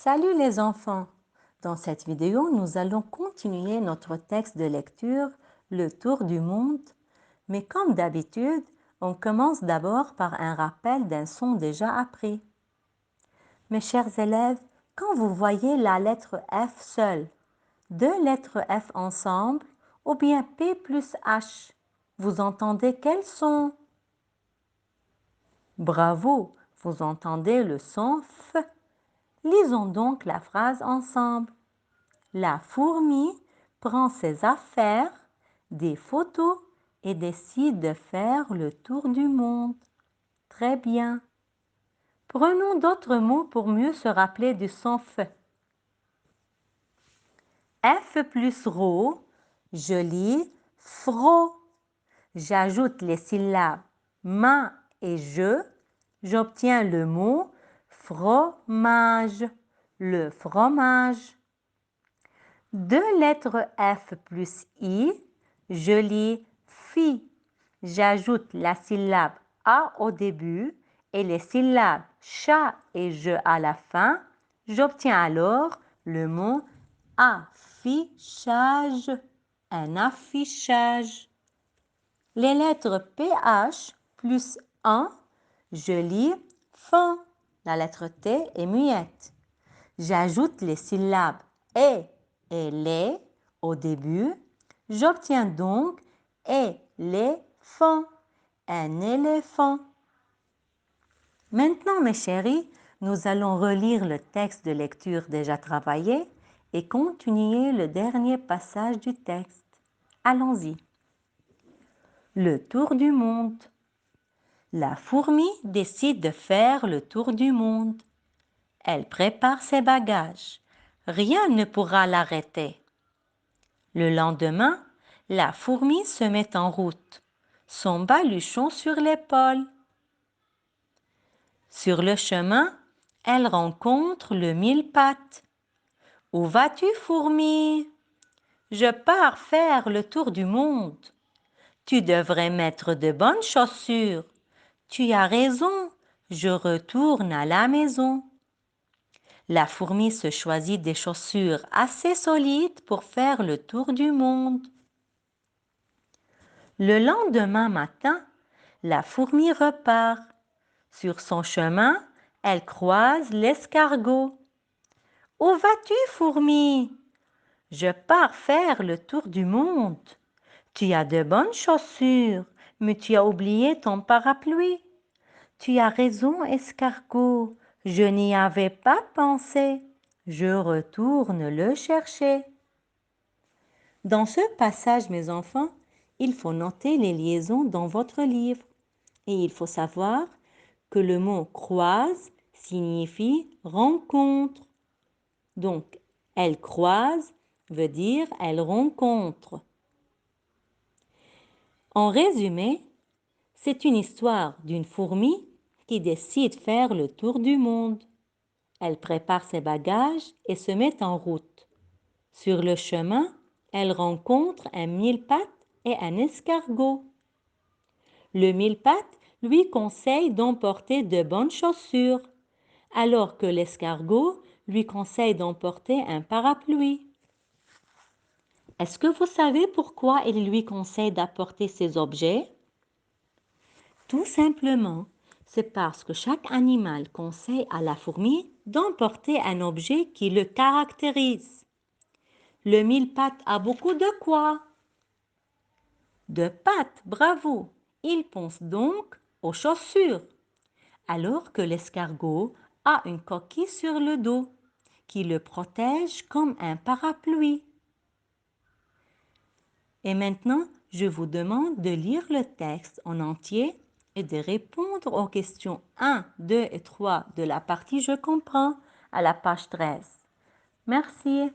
Salut les enfants! Dans cette vidéo, nous allons continuer notre texte de lecture, Le Tour du monde. Mais comme d'habitude, on commence d'abord par un rappel d'un son déjà appris. Mes chers élèves, quand vous voyez la lettre F seule, deux lettres F ensemble ou bien P plus H, vous entendez quel son? Bravo, vous entendez le son F. Lisons donc la phrase ensemble. La fourmi prend ses affaires, des photos et décide de faire le tour du monde. Très bien. Prenons d'autres mots pour mieux se rappeler du son F. F plus ro, je lis fro. J'ajoute les syllabes ma et je, j'obtiens le mot fromage, le fromage. Deux lettres F plus I, je lis fi. J'ajoute la syllabe A au début et les syllabes chat et je à la fin. J'obtiens alors le mot affichage, un affichage. Les lettres PH plus 1, je lis fin. La lettre T est muette. J'ajoute les syllabes et les au début. J'obtiens donc éléphant, un éléphant. Maintenant, mes chéris, nous allons relire le texte de lecture déjà travaillé et continuer le dernier passage du texte. Allons-y. Le tour du monde. La fourmi décide de faire le tour du monde. Elle prépare ses bagages. Rien ne pourra l'arrêter. Le lendemain, la fourmi se met en route, son baluchon sur l'épaule. Sur le chemin, elle rencontre le mille-pattes. « Où vas-tu, fourmi ? » ?»« Je pars faire le tour du monde. »« Tu devrais mettre de bonnes chaussures. »« Tu as raison, je retourne à la maison. » La fourmi se choisit des chaussures assez solides pour faire le tour du monde. Le lendemain matin, la fourmi repart. Sur son chemin, elle croise l'escargot. « Où vas-tu, fourmi ? » ?»« Je pars faire le tour du monde. »« Tu as de bonnes chaussures, mais tu as oublié ton parapluie. »« Tu as raison, escargot, je n'y avais pas pensé. Je retourne le chercher. » Dans ce passage, mes enfants, il faut noter les liaisons dans votre livre. Et il faut savoir que le mot croise signifie rencontre. Donc, elle croise veut dire elle rencontre. En résumé, c'est une histoire d'une fourmi qui décide de faire le tour du monde. Elle prépare ses bagages et se met en route. Sur le chemin, elle rencontre un mille-pattes et un escargot. Le mille-pattes lui conseille d'emporter de bonnes chaussures, alors que l'escargot lui conseille d'emporter un parapluie. Est-ce que vous savez pourquoi il lui conseille d'apporter ces objets? Tout simplement, c'est parce que chaque animal conseille à la fourmi d'emporter un objet qui le caractérise. Le mille-pattes a beaucoup de quoi? De pattes, bravo! Il pense donc aux chaussures, alors que l'escargot a une coquille sur le dos qui le protège comme un parapluie. Et maintenant, je vous demande de lire le texte en entier et de répondre aux questions 1, 2 et 3 de la partie « Je comprends » à la page 13. Merci.